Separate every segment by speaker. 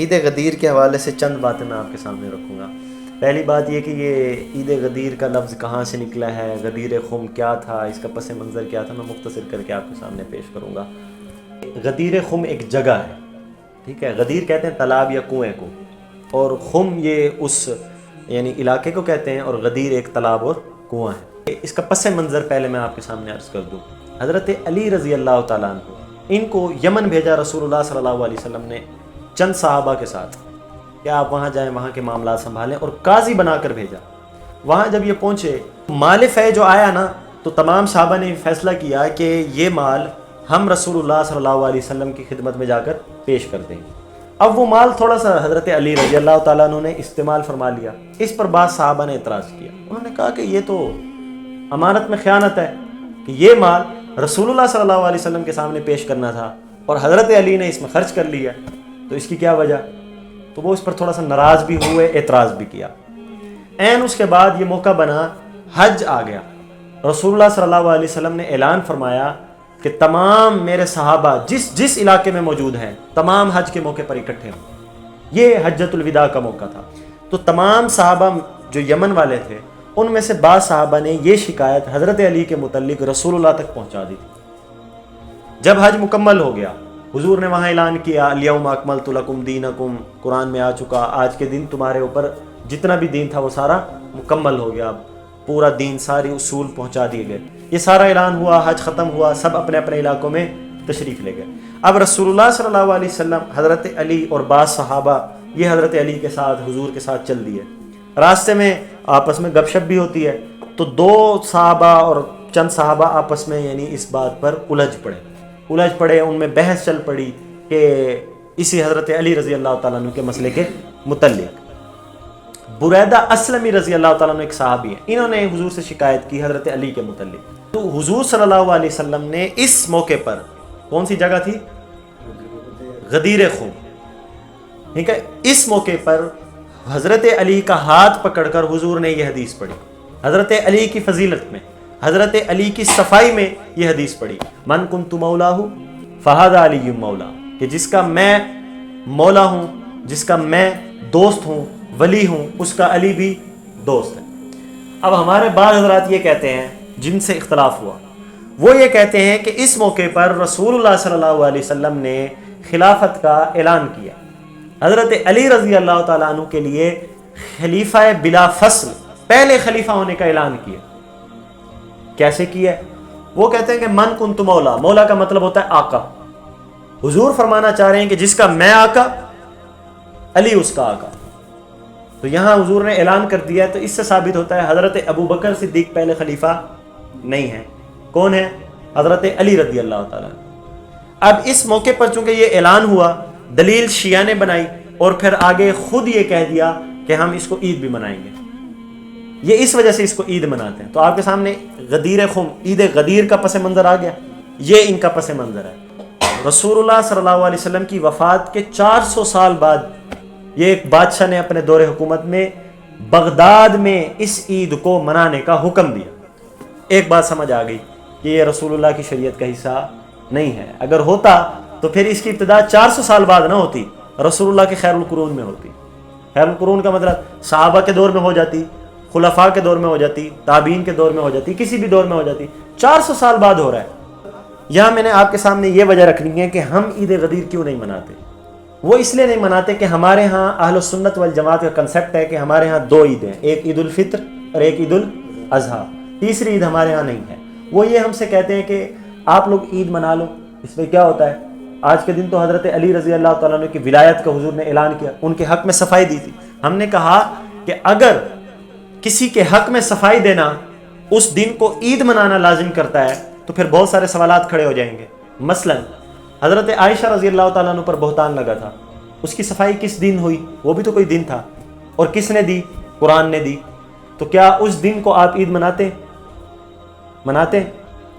Speaker 1: عید غدیر کے حوالے سے چند باتیں میں آپ کے سامنے رکھوں گا۔ پہلی بات یہ کہ یہ عید غدیر کا لفظ کہاں سے نکلا ہے، غدیر خم کیا تھا، اس کا پس منظر کیا تھا، میں مختصر کر کے آپ کے سامنے پیش کروں گا۔ غدیر خم ایک جگہ ہے، ٹھیک ہے۔ غدیر کہتے ہیں تالاب یا کنویں کو، اور خم یہ اس یعنی علاقے کو کہتے ہیں، اور غدیر ایک تالاب اور کنواں ہے۔ اس کا پس منظر پہلے میں آپ کے سامنے عرض کر دوں۔ حضرت علی رضی اللہ تعالیٰ عنہ، ان کو یمن بھیجا رسول اللہ صلی اللہ علیہ وسلم نے چند صحابہ کے ساتھ کہ آپ وہاں جائیں، وہاں کے معاملات سنبھالیں، اور قاضی بنا کر بھیجا۔ وہاں جب یہ پہنچے، مال فے جو آیا نا، تو تمام صحابہ نے فیصلہ کیا کہ یہ مال ہم رسول اللہ صلی اللہ علیہ وسلم کی خدمت میں جا کر پیش کر دیں گے۔ اب وہ مال تھوڑا سا حضرت علی رضی اللہ تعالیٰ عنہ نے استعمال فرما لیا۔ اس پر بعض صحابہ نے اعتراض کیا، انہوں نے کہا کہ یہ تو امانت میں خیانت ہے کہ یہ مال رسول اللہ صلی اللہ علیہ وسلم کے سامنے پیش کرنا تھا اور حضرت علی نے اس میں خرچ کر لیا، تو اس کی کیا وجہ؟ تو وہ اس پر تھوڑا سا ناراض بھی ہوئے، اعتراض بھی کیا۔ عین اس کے بعد یہ موقع بنا، حج آ گیا۔ رسول اللہ صلی اللہ علیہ وسلم نے اعلان فرمایا کہ تمام میرے صحابہ جس علاقے میں موجود ہیں، تمام حج کے موقع پر اکٹھے ہوں۔ یہ حجۃ الوداع کا موقع تھا۔ تو تمام صحابہ جو یمن والے تھے، ان میں سے بعض صحابہ نے یہ شکایت حضرت علی کے متعلق رسول اللہ تک پہنچا دی۔ جب حج مکمل ہو گیا، حضور نے وہاں اعلان کیا، الیوم اکملت لکم دینکم، قرآن میں آ چکا، آج کے دن تمہارے اوپر جتنا بھی دین تھا وہ سارا مکمل ہو گیا، پورا دین، ساری اصول پہنچا دیے گئے۔ یہ سارا اعلان ہوا، حج ختم ہوا، سب اپنے اپنے علاقوں میں تشریف لے گئے۔ اب رسول اللہ صلی اللہ علیہ وسلم، حضرت علی اور بعض صحابہ یہ حضرت علی کے ساتھ، حضور کے ساتھ چل دیے۔ راستے میں آپس میں گپ شپ بھی ہوتی ہے، تو دو صحابہ اور چند صحابہ آپس میں یعنی اس بات پر الجھ پڑے، ان میں بحث چل پڑی کہ اسی حضرت علی رضی اللہ تعالیٰ عنہ کے مسئلے کے متعلق۔ بریدہ اسلمی رضی اللہ تعالیٰ عنہ ایک صحابی ہیں، انہوں نے حضور سے شکایت کی حضرت علی کے متعلق۔ تو حضور صلی اللہ علیہ وسلم نے اس موقع پر، کون سی جگہ تھی؟ غدیر خم، ٹھیک ہے۔ اس موقع پر حضرت علی کا ہاتھ پکڑ کر حضور نے یہ حدیث پڑھی، حضرت علی کی فضیلت میں، حضرت علی کی صفائی میں یہ حدیث پڑھی، من کنت مولاہ فہذا علی مولا، کہ جس کا میں مولا ہوں، جس کا میں دوست ہوں، ولی ہوں، اس کا علی بھی دوست ہے۔ اب ہمارے بعض حضرات یہ کہتے ہیں، جن سے اختلاف ہوا، وہ یہ کہتے ہیں کہ اس موقع پر رسول اللہ صلی اللہ علیہ وسلم نے خلافت کا اعلان کیا، حضرت علی رضی اللہ تعالیٰ عنہ کے لیے خلیفہ بلا فصل، پہلے خلیفہ ہونے کا اعلان کیا۔ کیسے کیا؟ وہ کہتے ہیں کہ من کنت مولا، مولا کا مطلب ہوتا ہے آقا۔ حضور فرمانا چاہ رہے ہیں کہ جس کا میں آقا، علی اس کا آقا۔ تو یہاں حضور نے اعلان کر دیا، تو اس سے ثابت ہوتا ہے حضرت ابو بکر صدیق پہلے خلیفہ نہیں ہے۔ کون ہے؟ حضرت علی رضی اللہ تعالیٰ۔ اب اس موقع پر چونکہ یہ اعلان ہوا، دلیل شیعہ نے بنائی، اور پھر آگے خود یہ کہہ دیا کہ ہم اس کو عید بھی منائیں گے، یہ اس وجہ سے اس کو عید مناتے ہیں۔ تو آپ کے سامنے غدیر خم، عید غدیر کا پس منظر آ گیا، یہ ان کا پس منظر ہے۔ رسول اللہ صلی اللہ علیہ وسلم کی وفات کے 400 سال بعد یہ ایک بادشاہ نے اپنے دور حکومت میں بغداد میں اس عید کو منانے کا حکم دیا۔ ایک بات سمجھ آ گئی کہ یہ رسول اللہ کی شریعت کا حصہ نہیں ہے۔ اگر ہوتا تو پھر اس کی ابتدا 400 سال بعد نہ ہوتی، رسول اللہ کے خیر القرون میں ہوتی۔ خیر القرون کا مطلب صحابہ کے دور میں ہو جاتی، خلفاء کے دور میں ہو جاتی، تابعین کے دور میں ہو جاتی، کسی بھی دور میں ہو جاتی۔ 400 سال بعد ہو رہا ہے۔ یہاں میں نے آپ کے سامنے یہ وجہ رکھنی ہے کہ ہم عید غدیر کیوں نہیں مناتے۔ وہ اس لیے نہیں مناتے کہ ہمارے ہاں اہل السنت والجماعت کا کنسیپٹ ہے کہ ہمارے ہاں 2 عیدیں، ایک عید الفطر اور ایک عید الاضحیٰ، تیسری عید ہمارے ہاں نہیں ہے۔ وہ یہ ہم سے کہتے ہیں کہ آپ لوگ عید منا لو، اس میں کیا ہوتا ہے؟ آج کے دن تو حضرت علی رضی اللہ تعالیٰ عنہ کی ولایت کا حضور نے اعلان کیا، ان کے حق میں صفائی دی تھی۔ ہم نے کہا کہ اگر کسی کے حق میں صفائی دینا اس دن کو عید منانا لازم کرتا ہے تو پھر بہت سارے سوالات کھڑے ہو جائیں گے۔ مثلا حضرت عائشہ رضی اللہ تعالیٰ عنہ پر بہتان لگا تھا، اس کی صفائی کس دن ہوئی؟ وہ بھی تو کوئی دن تھا، اور کس نے دی؟ قرآن نے دی۔ تو کیا اس دن کو آپ عید مناتے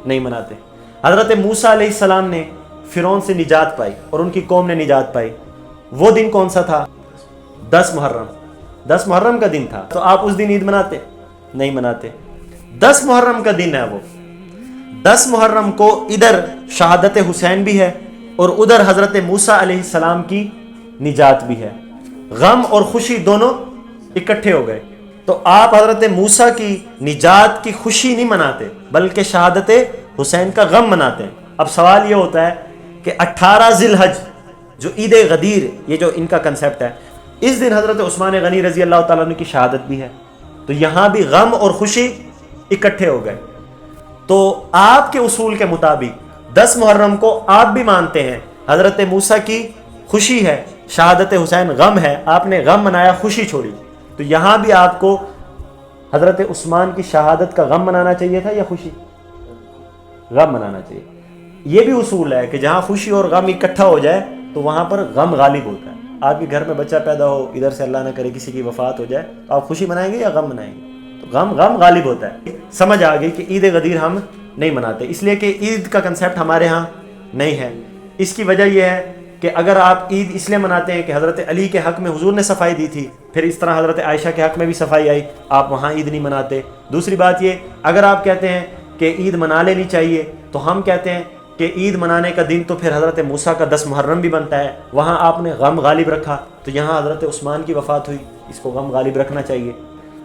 Speaker 1: نہیں مناتے۔ حضرت موسیٰ علیہ السلام نے فرعون سے نجات پائی اور ان کی قوم نے نجات پائی، وہ دن کون سا تھا؟ 10 محرم کا دن تھا۔ تو آپ اس دن عید مناتے نہیں مناتے۔ 10 محرم کا دن ہے وہ۔ 10 محرم کو ادھر شہادت حسین بھی ہے اور ادھر حضرت موسیٰ علیہ السلام کی نجات بھی ہے، غم اور خوشی دونوں اکٹھے ہو گئے. تو آپ حضرت موسیٰ کی نجات کی خوشی نہیں مناتے بلکہ شہادت حسین کا غم مناتے ہیں. اب سوال یہ ہوتا ہے کہ 18 ذی الحج جو عید غدیر، یہ جو ان کا کنسیپٹ ہے، اس دن حضرت عثمان غنی رضی اللہ تعالیٰ عنہ کی شہادت بھی ہے، تو یہاں بھی غم اور خوشی اکٹھے ہو گئے. تو آپ کے اصول کے مطابق 10 محرم کو آپ بھی مانتے ہیں حضرت موسیٰ کی خوشی ہے، شہادت حسین غم ہے، آپ نے غم منایا، خوشی چھوڑی. تو یہاں بھی آپ کو حضرت عثمان کی شہادت کا غم منانا چاہیے تھا یا خوشی؟ غم منانا چاہیے. یہ بھی اصول ہے کہ جہاں خوشی اور غم اکٹھا ہو جائے تو وہاں پر غم غالب ہوتا ہے. آپ کے گھر میں بچہ پیدا ہو، ادھر سے اللہ نہ کرے کسی کی وفات ہو جائے، تو آپ خوشی منائیں گے یا غم منائیں گے؟ تو غم غالب ہوتا ہے. سمجھ آ گئی کہ عید غدیر ہم نہیں مناتے، اس لیے کہ عید کا کنسیپٹ ہمارے ہاں نہیں ہے. اس کی وجہ یہ ہے کہ اگر آپ عید اس لیے مناتے ہیں کہ حضرت علی کے حق میں حضور نے صفائی دی تھی، پھر اس طرح حضرت عائشہ کے حق میں بھی صفائی آئی، آپ وہاں عید نہیں مناتے. دوسری بات یہ، اگر آپ کہتے ہیں کہ عید منا لینی چاہیے، تو ہم کہتے ہیں کہ عید منانے کا دن تو پھر حضرت موسیٰ کا 10 محرم بھی بنتا ہے، وہاں آپ نے غم غالب رکھا، تو یہاں حضرت عثمان کی وفات ہوئی، اس کو غم غالب رکھنا چاہیے.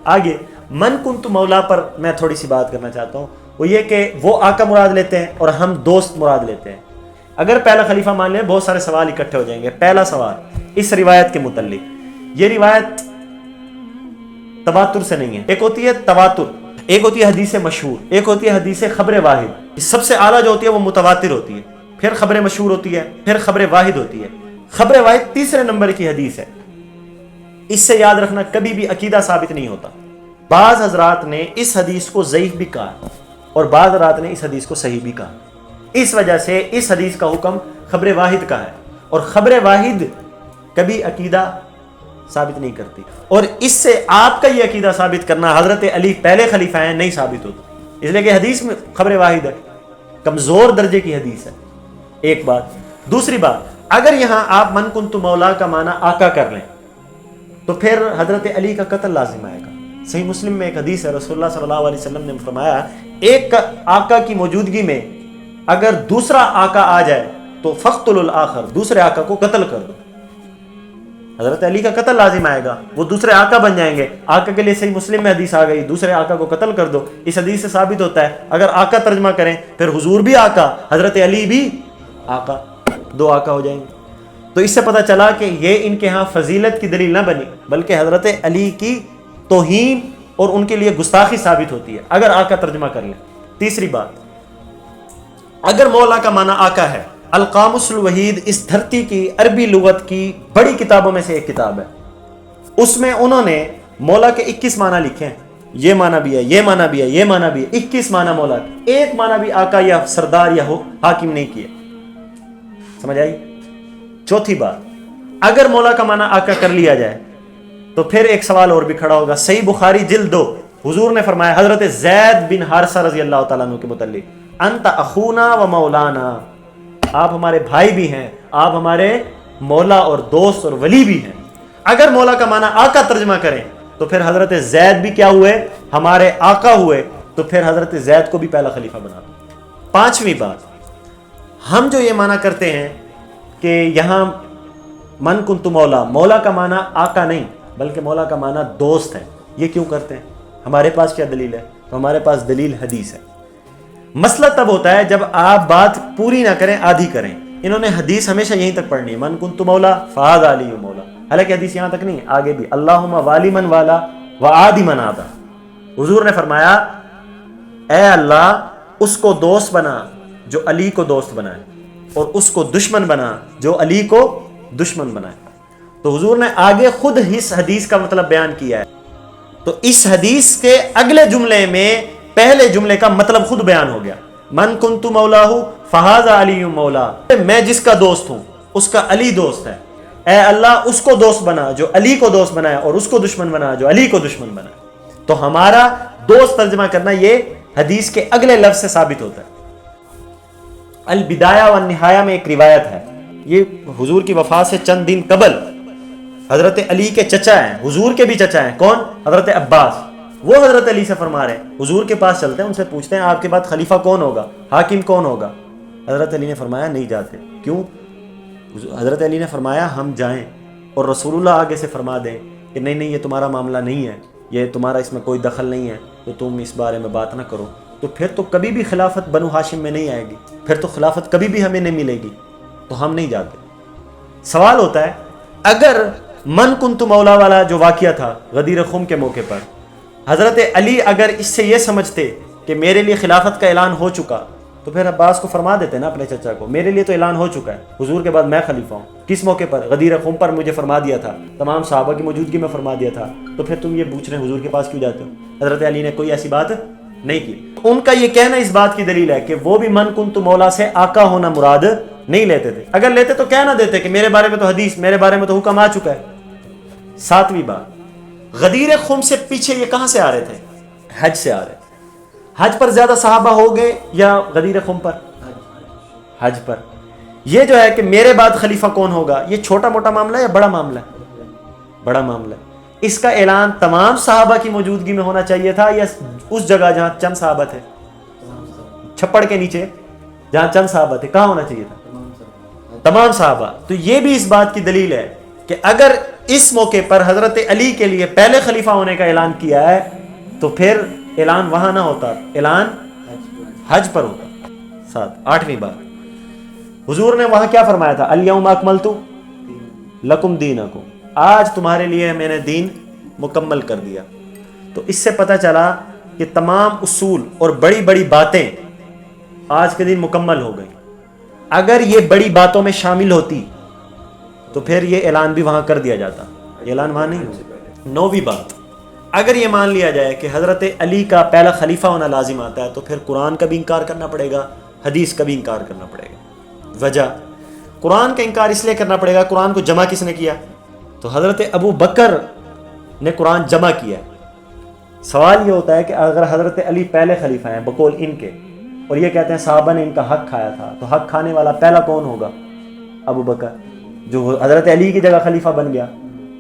Speaker 1: آگے من کنت مولا پر میں تھوڑی سی بات کرنا چاہتا ہوں، وہ یہ کہ وہ آقا مراد لیتے ہیں اور ہم دوست مراد لیتے ہیں. اگر پہلا خلیفہ مان لیں بہت سارے سوال اکٹھے ہو جائیں گے. پہلا سوال اس روایت کے متعلق، یہ روایت تواتر سے نہیں ہے. ایک ہوتی ہے تواتر، ایک ہوتی ہے حدیث مشہور، ایک ہوتی ہے حدیث خبر واحد. سب سے اعلیٰ جو ہوتی ہے وہ متواتر ہوتی ہے، پھر خبر مشہور ہوتی ہے، پھر خبر واحد ہوتی ہے. خبر واحد تیسرے نمبر کی حدیث ہے. اس سے یاد رکھنا کبھی بھی عقیدہ ثابت نہیں ہوتا. بعض حضرات نے اس حدیث کو ضعیف بھی کہا اور بعض حضرات نے اس حدیث کو صحیح بھی کہا. اس وجہ سے اس حدیث کا حکم خبر واحد کا ہے، اور خبر واحد کبھی عقیدہ ثابت نہیں کرتی. اور اس سے آپ کا یہ عقیدہ ثابت کرنا حضرت علی پہلے خلیفہ ہیں نہیں ثابت ہوتا، اس لیے کہ حدیث میں خبر واحد ہے، کمزور درجے کی حدیث ہے. ایک بات. دوسری بات، اگر یہاں آپ من کنت مولا کا معنی آقا کر لیں تو پھر حضرت علی کا قتل لازم آئے گا. صحیح مسلم میں ایک حدیث ہے، رسول اللہ صلی اللہ علیہ وسلم نے فرمایا ایک آقا کی موجودگی میں اگر دوسرا آقا آ جائے تو فقتل الآخر، دوسرے آقا کو قتل کر دو. حضرت علی کا قتل لازم آئے گا، وہ دوسرے آقا بن جائیں گے. آقا کے لیے صحیح مسلم میں حدیث آ گئی دوسرے آقا کو قتل کر دو. اس حدیث سے ثابت ہوتا ہے اگر آقا ترجمہ کریں پھر حضور بھی آقا، حضرت علی بھی آقا، دو آقا ہو جائیں گے. تو اس سے پتہ چلا کہ یہ ان کے ہاں فضیلت کی دلیل نہ بنی بلکہ حضرت علی کی توہین اور ان کے لیے گستاخی ثابت ہوتی ہے اگر آقا ترجمہ کر لیں. تیسری بات، اگر مولا کا معنی آقا ہے، القاموس الوحید اس دھرتی کی عربی لغت کی بڑی کتابوں میں سے ایک کتاب ہے، اس میں انہوں نے مولا کے 21 معنی لکھے ہیں. یہ معنی بھی ہے، یہ معنی بھی ہے، یہ معنی بھی ہے، 21 معنی مولا کے. ایک معنی بھی آقا یا سردار یا حاکم نہیں کیے. سمجھ آئی؟ چوتھی بات، اگر مولا کا معنی آقا کر لیا جائے تو پھر ایک سوال اور بھی کھڑا ہوگا. صحیح بخاری جلد 2 حضور نے فرمایا حضرت زید بن حارثہ رضی اللہ تعالیٰ عنہ کے متعلق، انت اخونا و مولانا، آپ ہمارے بھائی بھی ہیں، آپ ہمارے مولا اور دوست اور ولی بھی ہیں. اگر مولا کا معنی آقا ترجمہ کریں تو پھر حضرت زید بھی کیا ہوئے؟ ہمارے آقا ہوئے. تو پھر حضرت زید کو بھی پہلا خلیفہ بنا دو. پانچویں بات، ہم جو یہ معنی کرتے ہیں کہ یہاں من کنت مولا، مولا کا معنی آقا نہیں بلکہ مولا کا معنی دوست ہے، یہ کیوں کرتے ہیں؟ ہمارے پاس کیا دلیل ہے؟ تو ہمارے پاس دلیل حدیث ہے. مسئلہ تب ہوتا ہے جب آپ بات پوری نہ کریں، آدھی کریں. انہوں نے حدیث ہمیشہ یہیں تک پڑھنی ہے، من کنت مولا فہذا علی مولا. حالانکہ حدیث یہاں تک نہیں ہے، آگے بھی اللہم والی من والا و عادی من عادا. حضور نے فرمایا اے اللہ اس کو دوست بنا جو علی کو دوست بنائے اور اس کو دشمن بنا جو علی کو دشمن بنائے. تو حضور نے آگے خود اس حدیث کا مطلب بیان کیا ہے. تو اس حدیث کے اگلے جملے میں پہلے جملے کا مطلب خود بیان ہو گیا. من کنت مولا فہذا علی مولا، میں جس کا دوست ہوں اس کا علی دوست ہے. اے اللہ اس کو دوست بنا جو علی کو دوست بنایا اور اس کو دشمن بنا جو علی کو دشمن بنایا. تو ہمارا دوست ترجمہ کرنا یہ حدیث کے اگلے لفظ سے ثابت ہوتا ہے. البدایہ والنہایہ میں ایک روایت ہے، یہ حضور کی وفات سے چند دن قبل حضرت علی کے چچا ہیں، حضور کے بھی چچا ہیں. کون؟ حضرت عباس. وہ حضرت علی سے فرما رہے ہیں، حضور کے پاس چلتے ہیں، ان سے پوچھتے ہیں آپ کے بعد خلیفہ کون ہوگا، حاکم کون ہوگا. حضرت علی نے فرمایا نہیں جاتے. کیوں؟ حضرت علی نے فرمایا ہم جائیں اور رسول اللہ آگے سے فرما دیں کہ نہیں نہیں یہ تمہارا معاملہ نہیں ہے، یہ تمہارا اس میں کوئی دخل نہیں ہے، تو تم اس بارے میں بات نہ کرو، تو پھر تو کبھی بھی خلافت بنو ہاشم میں نہیں آئے گی، پھر تو خلافت کبھی بھی ہمیں نہیں ملے گی، تو ہم نہیں جاتے۔ سوال ہوتا ہے اگر من کنت مولا والا جو واقعہ تھا غدیر خم کے موقع پر، حضرت علی اگر اس سے یہ سمجھتے کہ میرے لیے خلافت کا اعلان ہو چکا، تو پھر عباس کو فرما دیتے نا اپنے چچا کو، میرے لیے تو اعلان ہو چکا ہے، حضور کے بعد میں خلیفہ ہوں۔ کس موقع پر؟ غدیر خم پر مجھے فرما دیا تھا، تمام صحابہ کی موجودگی میں فرما دیا تھا، تو پھر تم یہ پوچھ رہے ہیں حضور کے پاس کیوں جاتے ہو؟ حضرت علی نے کوئی ایسی بات نہیں کی۔ ان کا یہ کہنا اس بات کی دلیل ہے کہ وہ بھی من کنت مولا سے آقا ہونا مراد نہیں لیتے تھے، اگر لیتے تو کہہ نہ دیتے کہ میرے بارے میں تو حدیث، میرے بارے میں تو حکم آ چکا ہے۔ ساتویں بات، غدیر خم سے پیچھے یہ کہاں سے آ رہے تھے؟ حج سے آ رہے تھے۔ حج پر زیادہ صحابہ ہو گئے یا غدیر خم پر؟ حج پر۔ یہ جو ہے کہ میرے بعد خلیفہ کون ہوگا، یہ چھوٹا موٹا معاملہ ہے یا بڑا معاملہ ہے؟ بڑا معاملہ ہے۔ اس کا اعلان تمام صحابہ کی موجودگی میں ہونا چاہیے تھا یا اس جگہ جہاں چند صحابہ تھے، چھپڑ کے نیچے جہاں چند صحابہ تھے، کہاں ہونا چاہیے تھا؟ تمام صحابہ۔ تو یہ بھی اس بات کی دلیل ہے کہ اگر اس موقع پر حضرت علی کے لیے پہلے خلیفہ ہونے کا اعلان کیا ہے تو پھر اعلان وہاں نہ ہوتا، اعلان حج پر ہوتا۔ آٹھویں بات، حضور نے وہاں کیا فرمایا تھا؟ الیوم اکملت لکم دینکم، آج تمہارے لیے میں نے دین مکمل کر دیا۔ تو اس سے پتہ چلا کہ تمام اصول اور بڑی بڑی باتیں آج کے دن مکمل ہو گئی۔ اگر یہ بڑی باتوں میں شامل ہوتی تو پھر یہ اعلان بھی وہاں کر دیا جاتا، یہ اعلان وہاں نہیں ہوتا۔ نویں بات، اگر یہ مان لیا جائے کہ حضرت علی کا پہلا خلیفہ ہونا لازم آتا ہے تو پھر قرآن کا بھی انکار کرنا پڑے گا، حدیث کا بھی انکار کرنا پڑے گا۔ وجہ، قرآن کا انکار اس لیے کرنا پڑے گا، قرآن کو جمع کس نے کیا؟ تو حضرت ابو بکر نے قرآن جمع کیا ہے۔ سوال یہ ہوتا ہے کہ اگر حضرت علی پہلے خلیفہ ہیں بقول ان کے، اور یہ کہتے ہیں صحابہ نے ان کا حق کھایا تھا، تو حق کھانے والا پہلا کون ہوگا؟ ابو بکر، جو حضرت علی کی جگہ خلیفہ بن گیا،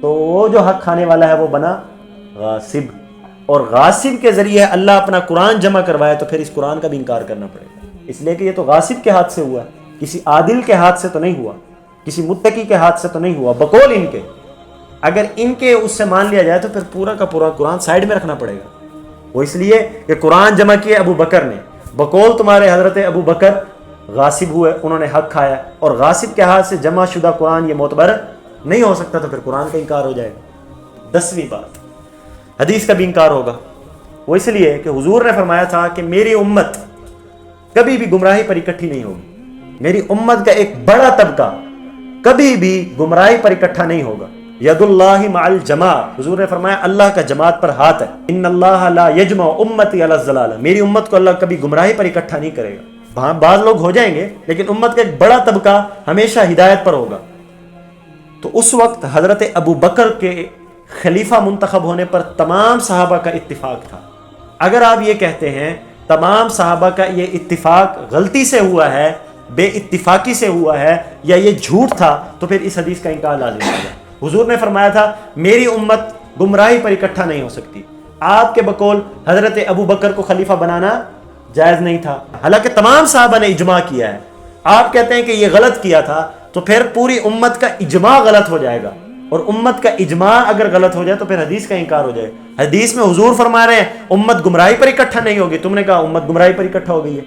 Speaker 1: تو وہ جو حق کھانے والا ہے وہ بنا غاصب، اور غاصب کے ذریعے اللہ اپنا قرآن جمع کروائے تو پھر اس قرآن کا بھی انکار کرنا پڑے گا، اس لیے کہ یہ تو غاصب کے ہاتھ سے ہوا ہے، کسی عادل کے ہاتھ سے تو نہیں ہوا، کسی متقی کے ہاتھ سے تو نہیں ہوا، بقول ان کے۔ اگر ان کے اس سے مان لیا جائے تو پھر پورا کا پورا قرآن سائیڈ میں رکھنا پڑے گا۔ وہ اس لیے کہ قرآن جمع کیے ابو بکر نے، بقول تمہارے حضرت ابو بکر غاصب ہوئے، انہوں نے حق کھایا، اور غاصب کے ہاتھ سے جمع شدہ قرآن یہ معتبر نہیں ہو سکتا، تو پھر قرآن کا انکار ہو جائے گا۔ 10ویں بات، حدیث کا بھی انکار ہوگا۔ وہ اس لیے کہ حضور نے فرمایا تھا کہ میری امت کبھی بھی گمراہی پر اکٹھی نہیں ہوگی، میری امت کا ایک بڑا طبقہ کبھی بھی گمراہی پر اکٹھا نہیں ہوگا۔ ید اللہ مع الجماع، حضور نے فرمایا اللہ کا جماعت پر ہاتھ ہے۔ ان اللہ لا یجمع امتی علی الضلالہ، میری امت کو اللہ کبھی گمراہی پر اکٹھا نہیں کرے گا۔ بعض لوگ ہو جائیں گے لیکن امت کا ایک بڑا طبقہ ہمیشہ ہدایت پر ہوگا۔ تو اس وقت حضرت ابو بکر کے خلیفہ منتخب ہونے پر تمام صحابہ کا اتفاق تھا۔ اگر آپ یہ کہتے ہیں تمام صحابہ کا یہ اتفاق غلطی سے ہوا ہے، بے اتفاقی سے ہوا ہے، یا یہ جھوٹ تھا، تو پھر اس حدیث کا انکار لازم ہوگا۔ حضور نے فرمایا تھا میری امت گمراہی پر اکٹھا نہیں ہو سکتی، آپ کے بقول حضرت ابو بکر کو خلیفہ بنانا جائز نہیں تھا، حالانکہ تمام صحابہ نے اجماع کیا ہے۔ آپ کہتے ہیں کہ یہ غلط کیا تھا، تو پھر پوری امت کا اجماع غلط ہو جائے گا، اور امت کا اجماع اگر غلط ہو جائے تو پھر حدیث کا انکار ہو جائے۔ حدیث میں حضور فرما رہے ہیں امت گمراہی پر اکٹھا نہیں ہوگی، تم نے کہا امت گمراہی پر اکٹھا ہو گئی ہے۔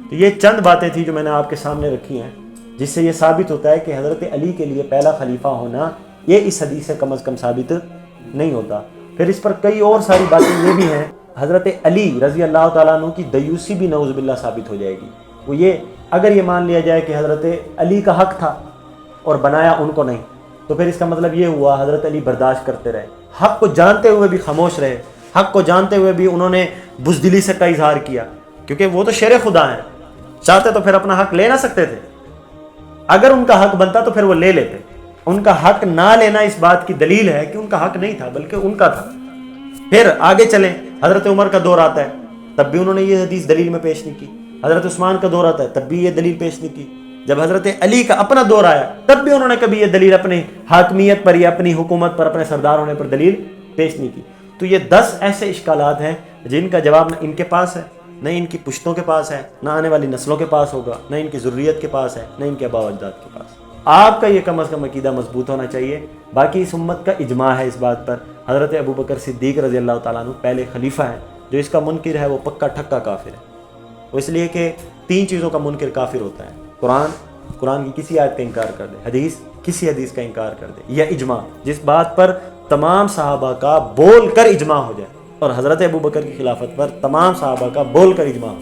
Speaker 1: تو یہ چند باتیں تھیں جو میں نے آپ کے سامنے رکھی ہیں، جس سے یہ ثابت ہوتا ہے کہ حضرت علی کے لیے پہلا خلیفہ ہونا یہ اس حدیث سے کم از کم ثابت نہیں ہوتا۔ پھر اس پر کئی اور ساری باتیں یہ بھی ہیں، حضرت علی رضی اللہ تعالیٰ عنہ کی دیوسی بھی نعوذ باللہ ثابت ہو جائے گی۔ وہ یہ اگر یہ مان لیا جائے کہ حضرت علی کا حق تھا اور بنایا ان کو نہیں، تو پھر اس کا مطلب یہ ہوا حضرت علی برداشت کرتے رہے، حق کو جانتے ہوئے بھی خاموش رہے، حق کو جانتے ہوئے بھی انہوں نے بزدلی سے کا اظہار کیا، کیونکہ وہ تو شیر خدا ہیں، چاہتے تو پھر اپنا حق لے نہ سکتے تھے، اگر ان کا حق بنتا تو پھر وہ لے لیتے۔ ان کا حق نہ لینا اس بات کی دلیل ہے کہ ان کا حق نہیں تھا بلکہ ان کا تھا۔ پھر آگے چلیں، حضرت عمر کا دور آتا ہے، تب بھی انہوں نے یہ حدیث دلیل میں پیش نہیں کی۔ حضرت عثمان کا دور آتا ہے، تب بھی یہ دلیل پیش نہیں کی۔ جب حضرت علی کا اپنا دور آیا تب بھی انہوں نے کبھی یہ دلیل اپنی حاکمیت پر یا اپنی حکومت پر، اپنے سردار ہونے پر دلیل پیش نہیں کی۔ تو یہ 10 ایسے اشکالات ہیں جن کا جواب نہ ان کے پاس ہے، نہ ان کی پشتوں کے پاس ہے، نہ آنے والی نسلوں کے پاس ہوگا، نہ ان کی ذریت کے پاس ہے، نہ ان کے آباء و اجداد کے پاس۔ آپ کا یہ کم از کم عقیدہ مضبوط ہونا چاہیے. باقی اس امت کا اجماع ہے اس بات پر. حضرت ابوبکر صدیق رضی اللہ تعالیٰ عنہ پہلے خلیفہ ہیں. جو اس کا منکر ہے وہ پکا ٹھکا کافر ہے. وہ اس لیے کہ 3 چیزوں کا منکر کافر ہوتا ہے: قرآن کی کسی آیت کا انکار کر دے، کسی حدیث کا انکار کر دے، یا اجماع جس بات پر تمام صحابہ کا بول کر اجماع ہو جائے. اور حضرت ابوبکر کی خلافت پر تمام صحابہ کا بول کر اجماع ہو.